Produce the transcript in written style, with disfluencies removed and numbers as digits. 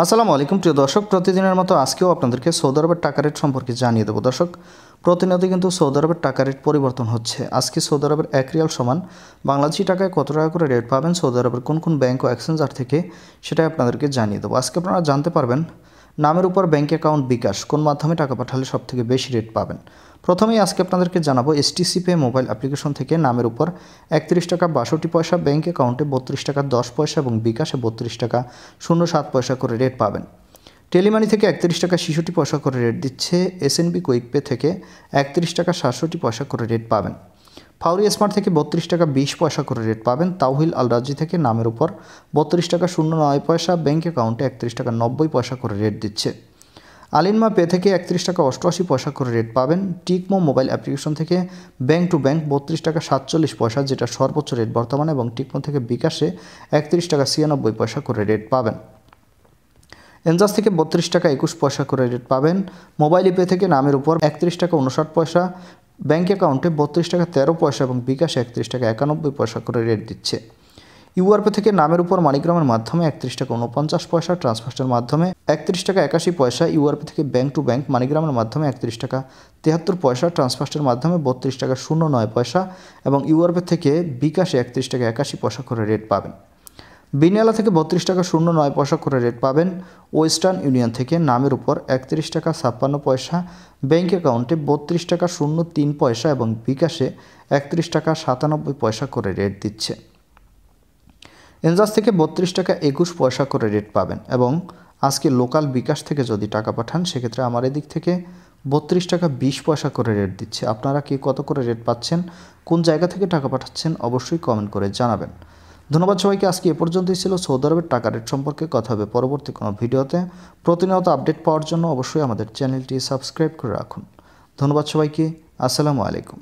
আসসালামু আলাইকুম প্রিয় দর্শক, প্রতিদিনের মতো আজকেও আপনাদেরকে সৌদি আরবের টাকা রেট সম্পর্কে জানিয়ে দেবো। দর্শক, প্রতিনিয়ত কিন্তু সৌদি আরবের টাকা রেট পরিবর্তন হচ্ছে। আজকে সৌদি আরবের 1 রিয়াল সমান বাংলাদেশি টাকায় কত টাকা করে রেট পাবেন সৌদি আরবের কোন কোন ব্যাংক ও এক্সচেঞ্জার থেকে, সেটাই আপনাদেরকে জানিয়ে দেবো। আজকে আপনারা জানতে পারবেন নামের উপর ব্যাংক অ্যাকাউন্ট বিকাশ কোন মাধ্যমে টাকা পাঠালে সবথেকে বেশি রেট পাবেন। প্রথমেই আজকে আপনাদেরকে জানাবো এসটিসি পে মোবাইল অ্যাপ্লিকেশন থেকে নামের উপর 31 টাকা 62 পয়সা, ব্যাংক অ্যাকাউন্টে 32 টাকা 10 পয়সা এবং বিকাশে 32 টাকা 07 পয়সা করে রেট পাবেন। টেলিমানি থেকে 31 টাকা 66 পয়সা করে রেট দিচ্ছে। এসএনবি কুইক পে থেকে 31 টাকা 67 পয়সা করে রেট পাবেন। ফাউরি স্মার্ট থেকে 32 টাকা 20 পয়সা করে রেট পাবেন। তাওহিল আল রাজি থেকে নামের উপর 32 টাকা 09 পয়সা, ব্যাংক অ্যাকাউন্টে 31 টাকা 90 পয়সা করে রেট দিচ্ছে। আলিনমা পে থেকে 31 টাকা 88 পয়সা করে রেট পাবেন। টিকমো মোবাইল অ্যাপ্লিকেশন থেকে ব্যাংক টু ব্যাংক 32 টাকা 47 পয়সা, যেটা সর্বোচ্চ রেট বর্তমানে, এবং টিকমো থেকে বিকাশে 31 টাকা 96 পয়সা করে রেট পাবেন। এনজাস থেকে 32 টাকা 21 পয়সা করে রেট পাবেন। মোবাইল পে থেকে নামের উপর 31 টাকা 59 পয়সা, ব্যাংক অ্যাকাউন্টে 32 টাকা 13 পয়সা এবং বিকাশে 31 টাকা 91 পয়সা করে রেট দিচ্ছে। ইউআরপে থেকে নামের উপর মানিগ্রামের মাধ্যমে 31 টাকা 49 পয়সা, ট্রান্সফার্সের মাধ্যমে 31 টাকা 81 পয়সা, ইউআরপে থেকে ব্যাংক টু ব্যাংক মানিগ্রামের মাধ্যমে 31 টাকা 73 পয়সা, ট্রান্সফার্সের মাধ্যমে 32 টাকা 09 পয়সা এবং ইউআরপে থেকে বিকাশে 31 টাকা 81 পয়সা করে রেট পাবেন। বিনিয়ালা থেকে 32 টাকা 09 পয়সা করে রেট পাবেন। ওয়েস্টার্ন ইউনিয়ন থেকে নামের উপর 31 টাকা 56 পয়সা, ব্যাংক অ্যাকাউন্টে 32 টাকা 03 পয়সা এবং বিকাশে 31 টাকা 97 পয়সা করে রেট দিচ্ছে। এনজাস থেকে 32 টাকা 21 পয়সা করে রেট পাবেন। এবং আজকে লোকাল বিকাশ থেকে যদি টাকা পাঠান, সেক্ষেত্রে আমার এদিক থেকে 32 টাকা 20 পয়সা করে রেট দিচ্ছে। আপনারা কি কত করে রেট পাচ্ছেন, কোন জায়গা থেকে টাকা পাঠাচ্ছেন, অবশ্যই কমেন্ট করে জানাবেন। ধন্যবাদ সবাইকে। আজকে এ পর্যন্তই ছিল সৌদি আরবের টাকা রেট সম্পর্কে। কথা হবে পরবর্তী কোনো ভিডিওতে। প্রতিনিয়ত আপডেট পাওয়ার জন্য অবশ্যই আমাদের চ্যানেলটি সাবস্ক্রাইব করে রাখুন। ধন্যবাদ সবাইকে। আসসালামু আলাইকুম।